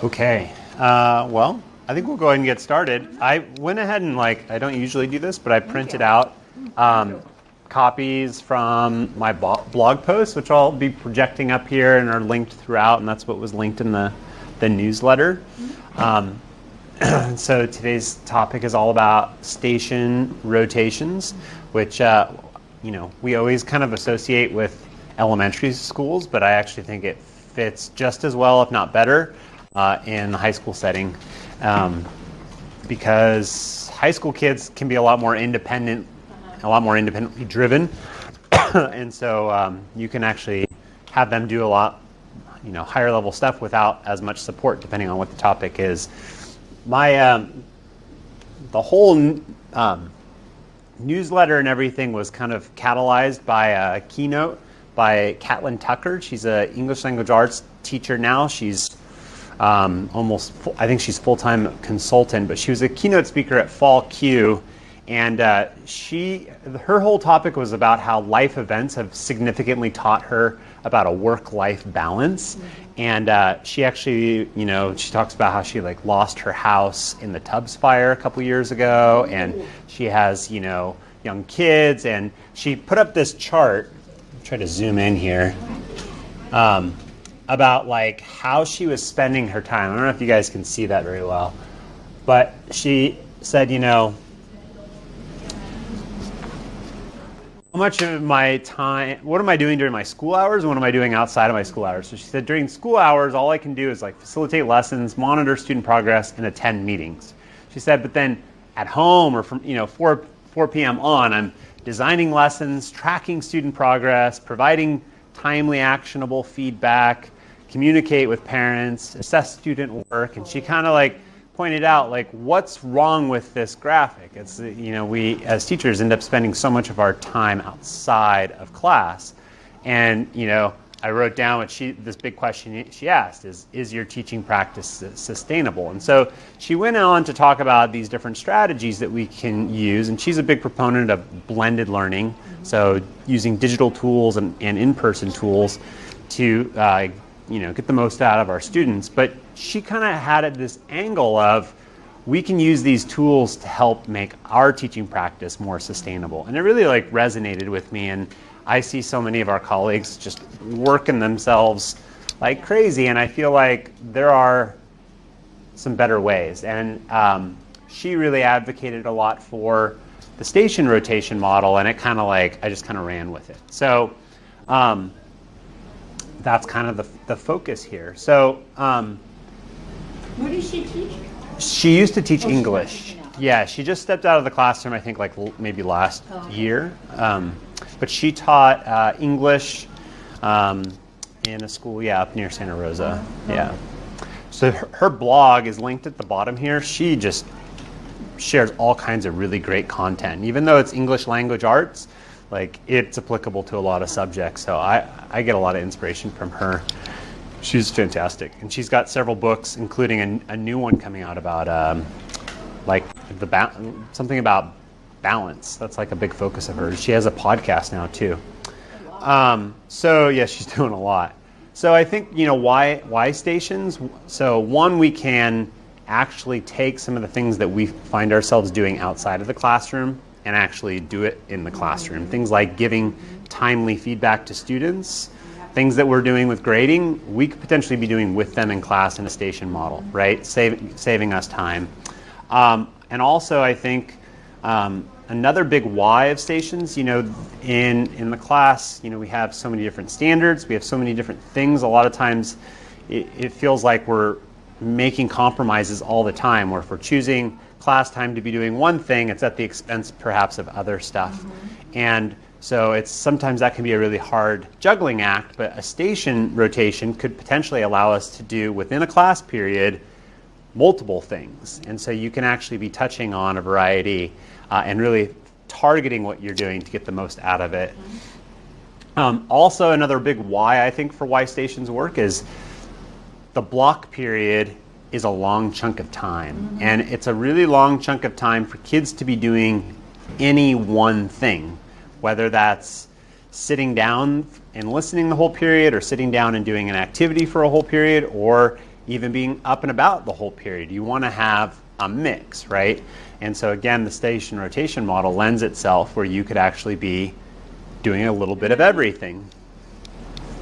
Okay. Well, I think we'll go ahead and get started. I went ahead and I don't usually do this, but I printed out copies from my blog posts, which I'll be projecting up here and are linked throughout, and that's what was linked in the newsletter. So today's topic is all about station rotations, which we always kind of associate with elementary schools, but I actually think it fits just as well, if not better, in the high school setting, because high school kids can be a lot more independent, a lot more independently driven, and so you can actually have them do a lot, higher level stuff without as much support, depending on what the topic is. The whole newsletter and everything was kind of catalyzed by a keynote by Catlin Tucker. She's an English language arts teacher now. She's I think she's full-time consultant, but she was a keynote speaker at Fall Q, and her whole topic was about how life events have significantly taught her about a work-life balance. And she actually, she talks about how she lost her house in the Tubbs fire a couple years ago, and she has, young kids, and she put up this chart. I'll try to zoom in here. About how she was spending her time. I don't know if you guys can see that very well, but she said, how much of my time, what am I doing during my school hours and what am I doing outside of my school hours? So she said during school hours, all I can do is facilitate lessons, monitor student progress, and attend meetings. She said, but then at home or from 4 p.m. on, I'm designing lessons, tracking student progress, providing timely, actionable feedback, communicate with parents, assess student work. And she kind of pointed out what's wrong with this graphic. It's we as teachers end up spending so much of our time outside of class, and I wrote down this big question she asked is your teaching practice sustainable? And so she went on to talk about these different strategies that we can use, and she's a big proponent of blended learning, so using digital tools and in-person tools to get the most out of our students. But she kind of had this angle of we can use these tools to help make our teaching practice more sustainable. And it really resonated with me, and I see so many of our colleagues just working themselves like crazy, and I feel like there are some better ways. And she really advocated a lot for the station rotation model, and it kind of I just kind of ran with it. So that's kind of the focus here. So what does she teach? She used to teach English. Yeah, she just stepped out of the classroom, I think maybe last year. But she taught English in a school, up near Santa Rosa. Yeah. So her blog is linked at the bottom here. She just shares all kinds of really great content. Even though it's English language arts, it's applicable to a lot of subjects. So I get a lot of inspiration from her. She's fantastic. And she's got several books, including a new one coming out about something about balance. That's a big focus of hers. She has a podcast now too. So yeah, she's doing a lot. So I think, why stations? So one, we can actually take some of the things that we find ourselves doing outside of the classroom and actually do it in the classroom. Things like giving timely feedback to students, things that we're doing with grading, we could potentially be doing with them in class in a station model, right? Saving us time. And also, I think another big why of stations, in the class, we have so many different standards, we have so many different things. A lot of times it feels like we're making compromises all the time, or if we're choosing class time to be doing one thing, it's at the expense perhaps of other stuff. And so sometimes that can be a really hard juggling act, but a station rotation could potentially allow us to do within a class period multiple things. And so you can actually be touching on a variety and really targeting what you're doing to get the most out of it. Also, another big why, I think, for why stations work is the block period is a long chunk of time. And it's a really long chunk of time for kids to be doing any one thing, whether that's sitting down and listening the whole period, or sitting down and doing an activity for a whole period, or even being up and about the whole period. You want to have a mix, right? And so again, the station rotation model lends itself where you could actually be doing a little bit of everything.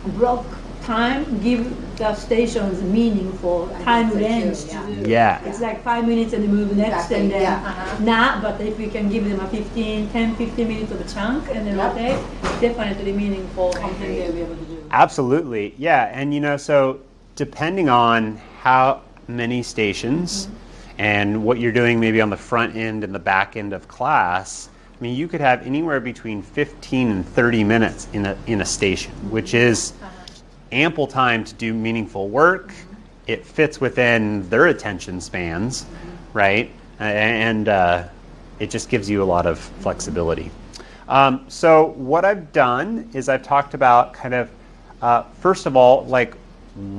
Block time, give the stations meaningful time range to do. Yeah. It's like 5 minutes and move next and then not, but if we can give them a 15 minutes of a chunk and then rotate, definitely meaningful, something they'll be able to do. Absolutely, yeah. And so depending on how many stations and what you're doing maybe on the front end and the back end of class, I mean, you could have anywhere between 15 and 30 minutes in a station, which is ample time to do meaningful work. It fits within their attention spans, right? And it just gives you a lot of flexibility. So what I've done is I've talked about kind of, first of all, like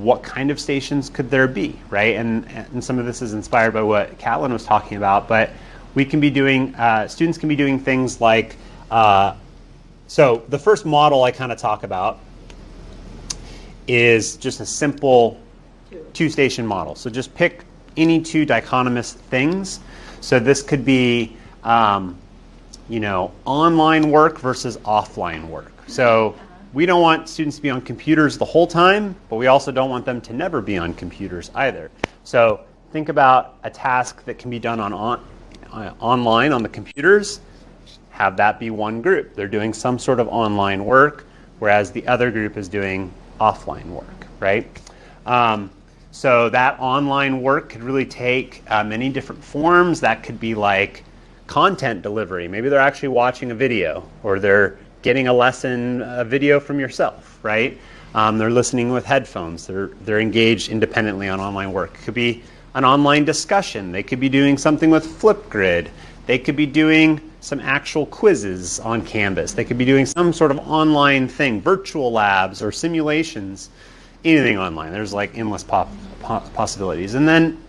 what kind of stations could there be, right? And some of this is inspired by what Catlin was talking about, but we can be doing, students can be doing things like, so the first model I kind of talk about is just a simple two-station model. So just pick any two dichotomous things. So this could be, online work versus offline work. So we don't want students to be on computers the whole time, but we also don't want them to never be on computers either. So think about a task that can be done online on the computers. Have that be one group. They're doing some sort of online work, whereas the other group is doing offline work, right? So that online work could really take many different forms. That could be like content delivery. Maybe they're actually watching a video, or they're getting a video from yourself, right? They're listening with headphones. They're engaged independently on online work. It could be an online discussion. They could be doing something with Flipgrid. They could be doing some actual quizzes on Canvas. They could be doing some sort of online thing, virtual labs or simulations, anything online. There's like endless possibilities. And then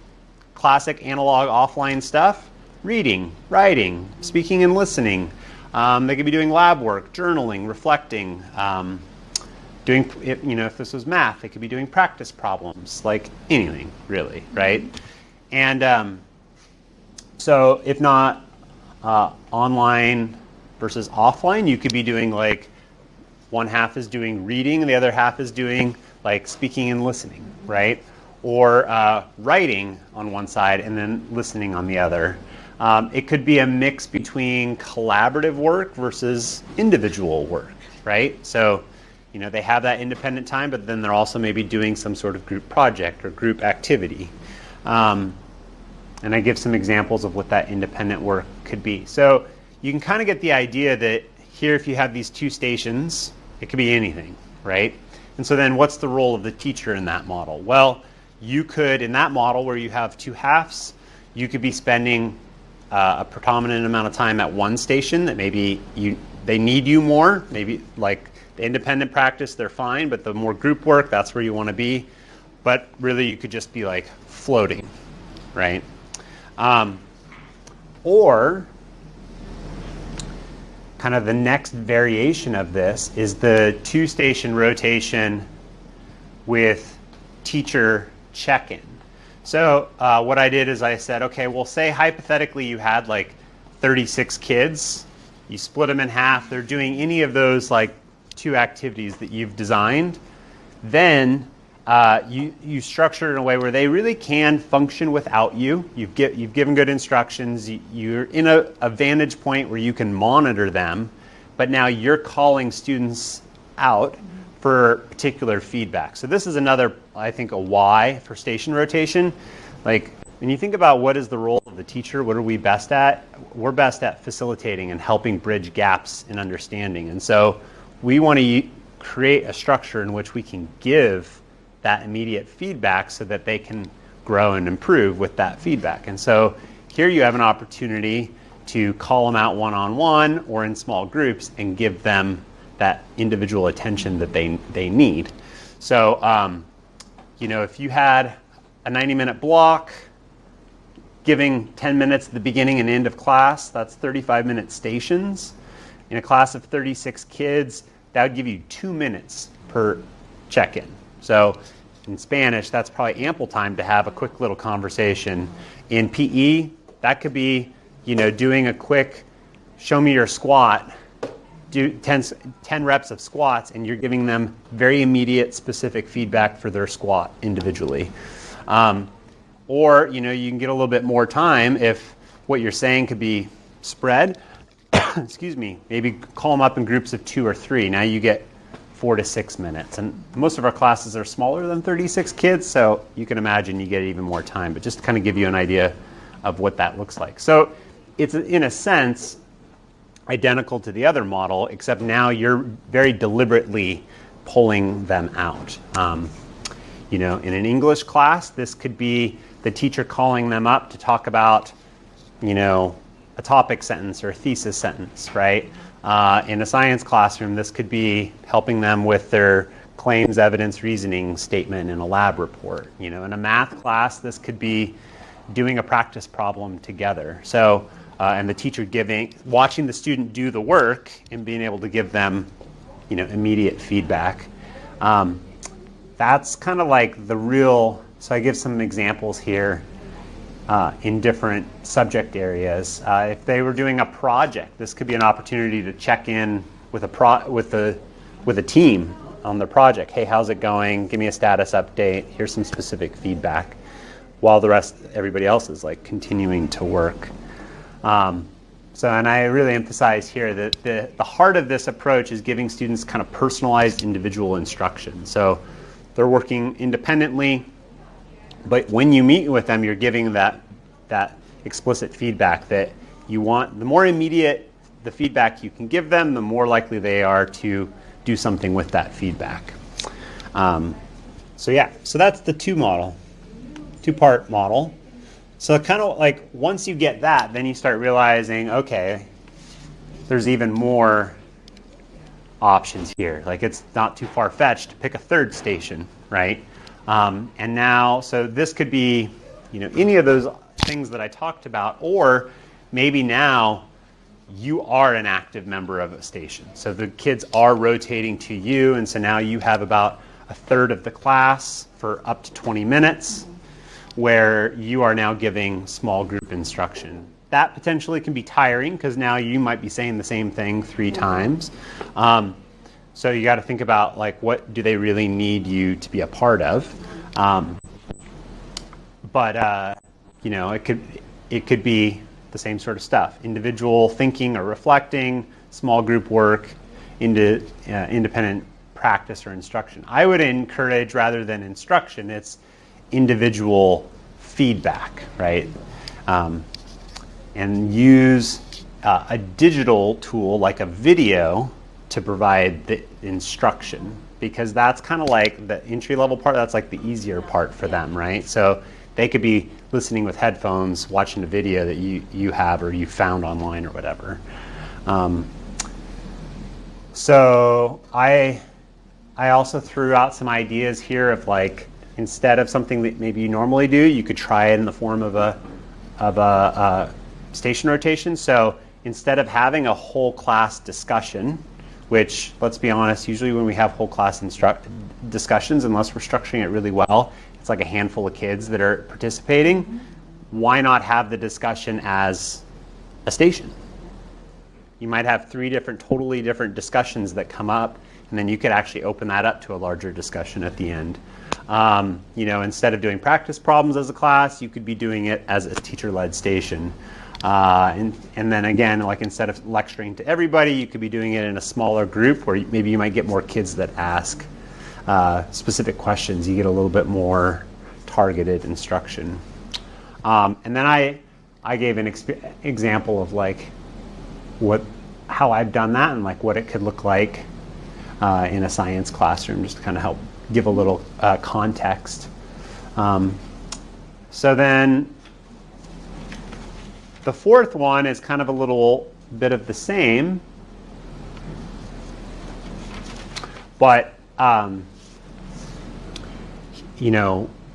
classic analog offline stuff, reading, writing, speaking and listening. They could be doing lab work, journaling, reflecting, doing, if this was math, they could be doing practice problems, like anything really, right? And so if not online versus offline, you could be doing like one half is doing reading and the other half is doing like speaking and listening, right? Or writing on one side and then listening on the other. It could be a mix between collaborative work versus individual work, right? So, they have that independent time, but then they're also maybe doing some sort of group project or group activity. And I give some examples of what that independent work could be. So you can kind of get the idea that here, if you have these two stations, it could be anything, right? And so then what's the role of the teacher in that model? Well, you could, in that model where you have two halves, you could be spending a predominant amount of time at one station that maybe they need you more. Maybe like the independent practice, they're fine, but the more group work, that's where you want to be. But really, you could just be like floating, right? Or kind of the next variation of this is the two-station rotation with teacher check-in. So what I did is I said, okay, well, say hypothetically you had like 36 kids. You split them in half. They're doing any of those like two activities that you've designed. Then you structure it in a way where they really can function without you. You've given good instructions. You're in a vantage point where you can monitor them, but now you're calling students out for particular feedback. So this is another, I think, a why for station rotation. Like when you think about what is the role of the teacher, what are we best at? We're best at facilitating and helping bridge gaps in understanding. And so we want to create a structure in which we can give that immediate feedback so that they can grow and improve with that feedback. And so here you have an opportunity to call them out one-on-one or in small groups and give them that individual attention that they need. So, if you had a 90-minute block, giving 10 minutes at the beginning and end of class, that's 35-minute stations. In a class of 36 kids, that would give you 2 minutes per check-in. So in Spanish, that's probably ample time to have a quick little conversation. In PE, that could be, doing a quick, show me your squat, do 10 reps of squats, and you're giving them very immediate, specific feedback for their squat individually. Or, you can get a little bit more time if what you're saying could be spread. Excuse me, maybe call them up in groups of 2 or 3. Now you get 4 to 6 minutes. And most of our classes are smaller than 36 kids, so you can imagine you get even more time. But just to kind of give you an idea of what that looks like. So it's, in a sense, identical to the other model, except now you're very deliberately pulling them out. In an English class, this could be the teacher calling them up to talk about, a topic sentence or a thesis sentence, right? In a science classroom, this could be helping them with their claims, evidence, reasoning statement in a lab report. In a math class, this could be doing a practice problem together. So, and the teacher watching the student do the work and being able to give them, immediate feedback. That's kind of like the real, so I give some examples here in different subject areas. If they were doing a project, this could be an opportunity to check in with a team on the project. Hey, how's it going? Give me a status update. Here's some specific feedback, while everybody else is like continuing to work. And I really emphasize here that the heart of this approach is giving students kind of personalized individual instruction. So they're working independently, but when you meet with them, you're giving that explicit feedback that you want. The more immediate the feedback you can give them, the more likely they are to do something with that feedback. So that's the two-part model. So kind of like once you get that, then you start realizing, okay, there's even more options here. Like it's not too far-fetched to pick a third station, right? And now, so this could be, any of those things that I talked about, or maybe now you are an active member of a station. So the kids are rotating to you, and so now you have about a third of the class for up to 20 minutes, where you are now giving small group instruction. That potentially can be tiring because now you might be saying the same thing 3 times. So you got to think about like what do they really need you to be a part of. It could be the same sort of stuff: individual thinking or reflecting, small group work, independent practice or instruction. I would encourage, rather than instruction, it's individual feedback, right? And use a digital tool like a video to provide the instruction, because that's kind of like the entry-level part. That's like the easier part for them, right? So they could be listening with headphones, watching a video that you have or you found online or whatever. So I also threw out some ideas here of like, instead of something that maybe you normally do, you could try it in the form of a station rotation. So instead of having a whole class discussion, which, let's be honest, usually when we have whole class discussions, unless we're structuring it really well, it's like a handful of kids that are participating. Mm-hmm. Why not have the discussion as a station? You might have 3 totally different discussions that come up, and then you could actually open that up to a larger discussion at the end. Instead of doing practice problems as a class, you could be doing it as a teacher-led station. And then again, like instead of lecturing to everybody, you could be doing it in a smaller group where maybe you might get more kids that ask specific questions. You get a little bit more targeted instruction. And then I gave an example of like how I've done that and like what it could look like in a science classroom, just to kind of help give a little context. So then the fourth one is kind of a little bit of the same, but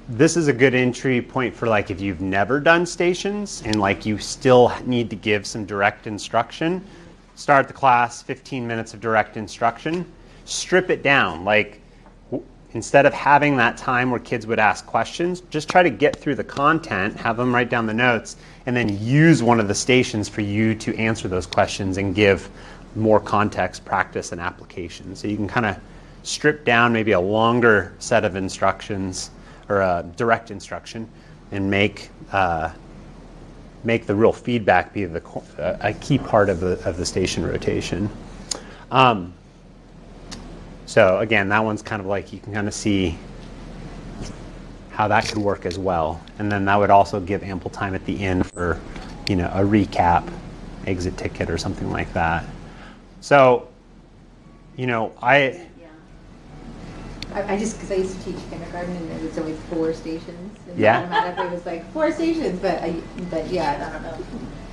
this is a good entry point for like if you've never done stations and like you still need to give some direct instruction. Start the class, 15 minutes of direct instruction. Strip it down. Like instead of having that time where kids would ask questions, just try to get through the content, have them write down the notes, and then use one of the stations for you to answer those questions and give more context, practice, and application. So you can kind of strip down maybe a longer set of instructions or a direct instruction and make the real feedback be a key part of the station rotation. So again, that one's kind of like you can kind of see how that could work as well. And then that would also give ample time at the end for, a recap, exit ticket or something like that. So, I just, because I used to teach kindergarten and there was always 4 stations. And Yeah. automatically it was like 4 stations, but yeah, I don't know.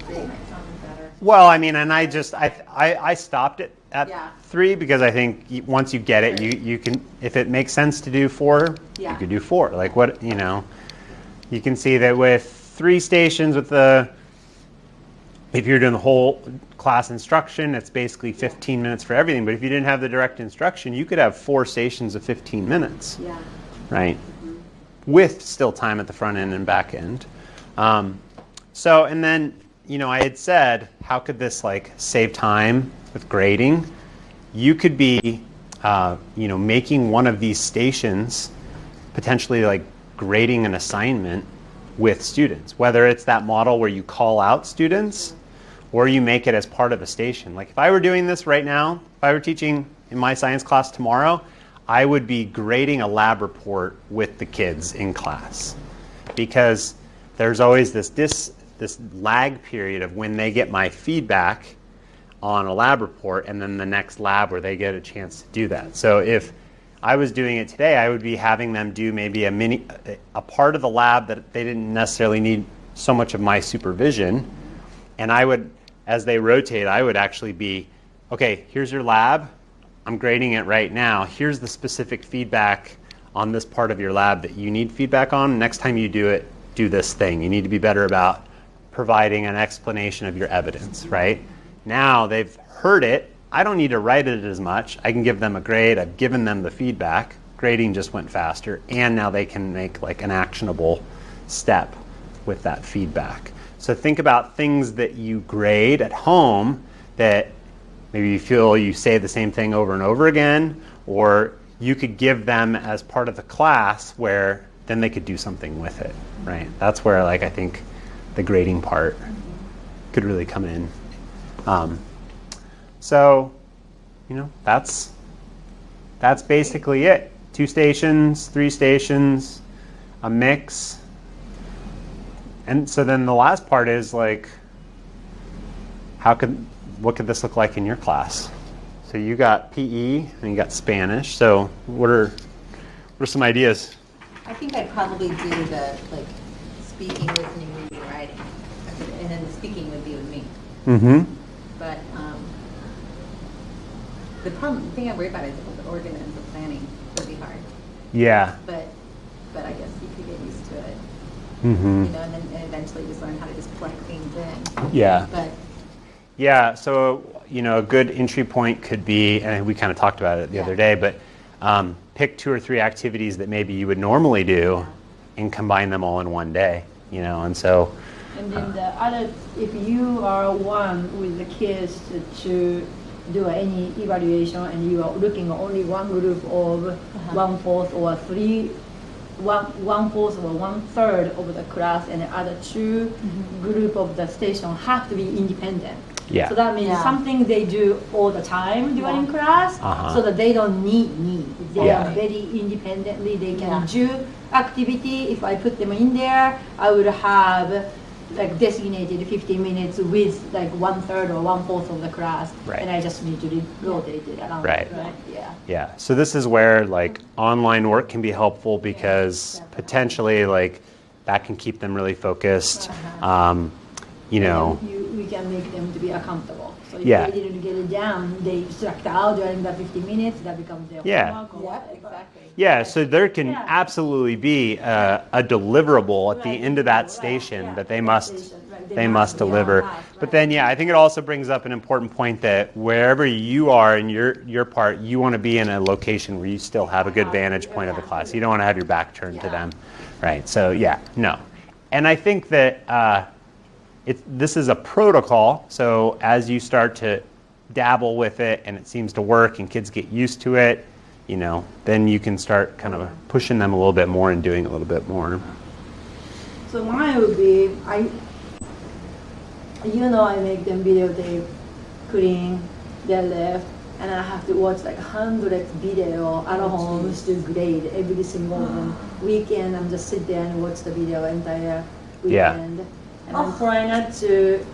They might sound better. Well, I mean, and I stopped it at Yeah. 3 because I think once you get it, you can, if it makes sense to do 4, you Yeah. could do 4. Like what, you can see that with 3 stations if you're doing the whole class instruction, it's basically 15 minutes for everything. But if you didn't have the direct instruction, you could have 4 stations of 15 minutes, Yeah. right? With still time at the front end and back end. So, and then, I had said, how could this save time with grading? You could be, making one of these stations potentially grading an assignment with students, whether it's that model where you call out students or you make it as part of a station. Like if I were doing this right now, if I were teaching in my science class tomorrow, I would be grading a lab report with the kids in class because there's always this lag period of when they get my feedback on a lab report and then the next lab where they get a chance to do that. So if I was doing it today, I would be having them do maybe a part of the lab that they didn't necessarily need so much of my supervision. And I would, as they rotate, I would actually be, okay, here's your lab. I'm grading it right now. Here's the specific feedback on this part of your lab that you need feedback on. Next time you do it, do this thing. You need to be better about providing an explanation of your evidence, right? Now they've heard it. I don't need to write it as much. I can give them a grade. I've given them the feedback. Grading just went faster. And now they can make an actionable step with that feedback. So think about things that you grade at home that maybe you feel you say the same thing over and over again, or you could give them as part of the class where then they could do something with it, right? That's where I think the grading part could really come in. So, that's basically it. 2 stations, 3 stations, a mix. And so then the last part is what could this look like in your class? So you got PE and you got Spanish. So what are some ideas? I think I'd probably do the speaking, listening, reading, writing, and then the speaking would be with me. Mm-hmm. But the thing I worry about is the organ and the planning would be hard. Yeah. But I guess you could get used to it. Mm-hmm. And then eventually just learn how to just plug things in. Yeah. But yeah. So a good entry point could be, and we kind of talked about it the other day, but pick 2 or 3 activities that maybe you would normally do and combine them all in one day. And so. And then the other, if you are one with the kids to do any evaluation and you are looking at only one group of 1/4 or 1/4 or 1/3 of the class, and the other 2 group of the station have to be independent. Yeah. So that means something they do all the time during class, so that they don't need me. They are very independently. They can do activity. If I put them in there, I would have designated 15 minutes with 1/3 or 1/4 of the class, and I just need to rotate it around. Right. Yeah. Yeah. So this is where online work can be helpful because potentially that can keep them really focused. We can make them to be accountable. So if they didn't get it down, they struck out during the 15 minutes. That becomes their homework. Or whatever. exactly. Yeah, so there can absolutely be a deliverable at the end of that station that they must they must deliver. But then, yeah, I think it also brings up an important point that wherever you are in your part, you want to be in a location where you still have a good vantage point of the class. You don't want to have your back turned to them, right? So, yeah, no. And I think that this is a protocol, so as you start to dabble with it and it seems to work and kids get used to it, then you can start kind of pushing them a little bit more and doing a little bit more. So mine would be, I make them videotape, clean, deadlift, and I have to watch like 100 video at home to grade every single weekend. I'm just sit there and watch the video entire weekend. Yeah. And I'm trying to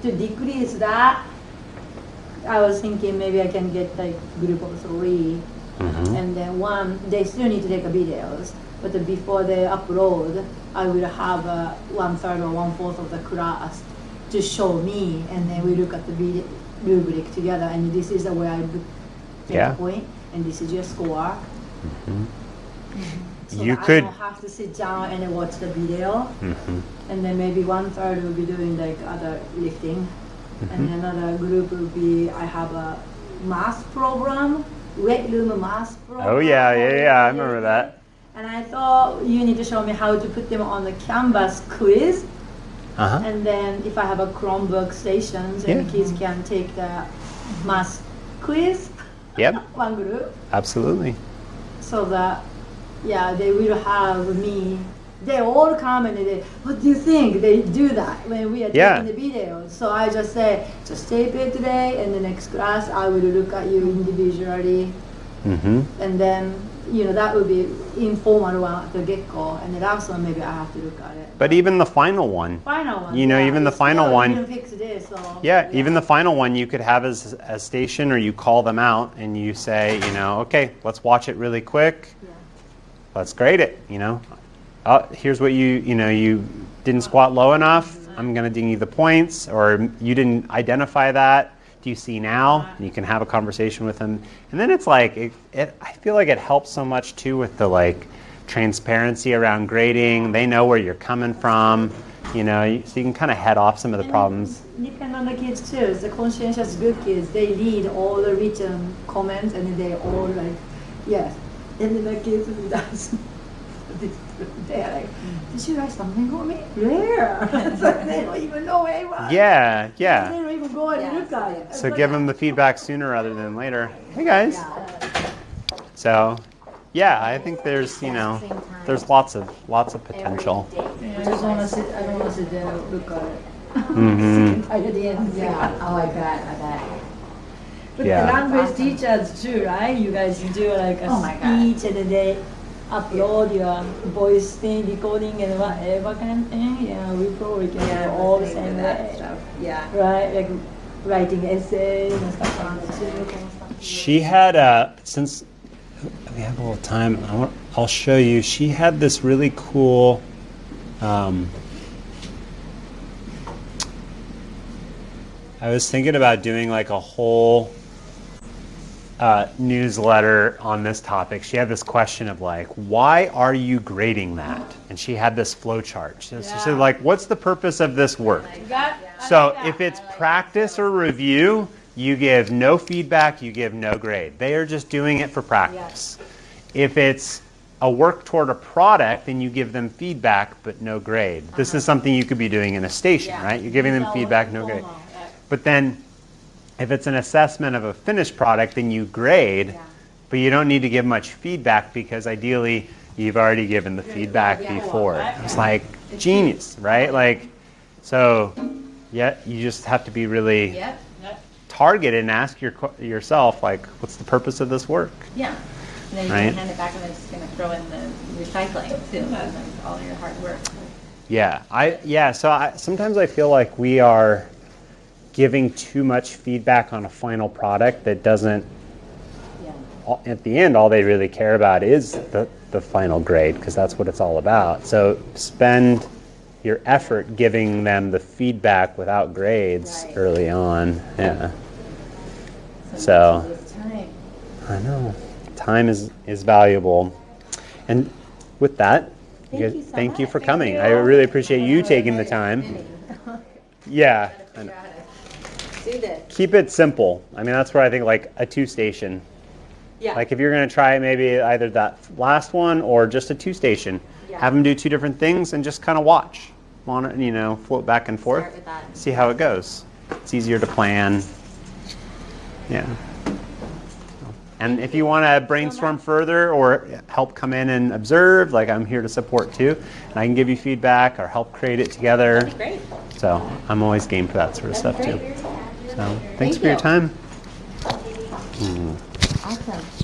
decrease that. I was thinking maybe I can get like group of 3, and then one, they still need to take videos, but before they upload, I will have 1/3 or 1/4 of the class to show me, and then we look at the video rubric together, and this is the way I make a point, and this is your score. So I don't have to sit down and watch the video, and then maybe 1/3 will be doing like other lifting. And another group will be, I have a math program, weight room math program. Oh yeah, I remember that. And I thought you need to show me how to put them on the Canvas quiz. And then if I have a Chromebook stations, and kids can take the math quiz. Yep. One group. Absolutely. So that, they will have me. They all come and they, what do you think? They do that when we are taking the video. So I just say, just tape it today, and the next class I will look at you individually. And then, that would be informal one at the get-go, and the last one maybe I have to look at it. But even the final one. Even the final one. You fix this, so, even the final one you could have as a station, or you call them out and you say, okay, let's watch it really quick. Let's grade it, here's what you didn't squat low enough. I'm going to ding you the points, or you didn't identify that. Do you see now? And you can have a conversation with them. And then it's like, I feel like it helps so much too with the transparency around grading. They know where you're coming from, so you can kind of head off some of the problems. Depend on the kids too. The conscientious good kids, they read all the written comments, and they all yes. And then the kids who does. They're like, did you write something for me? Where? They don't even know where it was. Yeah. They don't even go and look at it. So give them the feedback sooner rather than later. Hey guys. So, I think there's there's lots of potential. I just want to sit. I don't want to sit there and look at it. At the end. I bet. But the language teachers too, right? You guys do a speech, and then they upload your voice thing, recording, and whatever kind of thing. We probably can do all the same way. Right? Like writing essays and stuff like that. She had, since we have a little time, I'll show you. She had this really cool I was thinking about doing a whole newsletter on this topic. She had this question of why are you grading that? And she had this flow chart. She said what's the purpose of this work? So if it's practice or review, you give no feedback, you give no grade. They are just doing it for practice. If it's a work toward a product, then you give them feedback but no grade. This is something you could be doing in a station, right? You're giving them feedback, no grade. But then if it's an assessment of a finished product, then you grade, but you don't need to give much feedback because ideally you've already given the feedback before. It's genius, right? So you just have to be really targeted and ask yourself, what's the purpose of this work? Yeah. And then you can hand it back, and they're just going to throw in the recycling too, all your hard work. So sometimes I feel like we are giving too much feedback on a final product that doesn't, at the end, all they really care about is the final grade, because that's what it's all about. So spend your effort giving them the feedback without grades early on. So I know. Time is valuable. And with that, thank you for coming. I really appreciate you taking the time. Yeah. Gotta figure out how to do this. Keep it simple. I mean, that's where I think like a 2-station. Yeah. Like if you're going to try maybe either that last one or just a 2-station, have them do 2 different things and just kind of watch, float back and forth, Start with that. see how it goes. It's easier to plan. Yeah. And if you want to brainstorm further or help come in and observe, like I'm here to support too, and I can give you feedback or help create it together. That'd be great. So I'm always game for that sort of stuff too. Great. So thanks for your time. Awesome.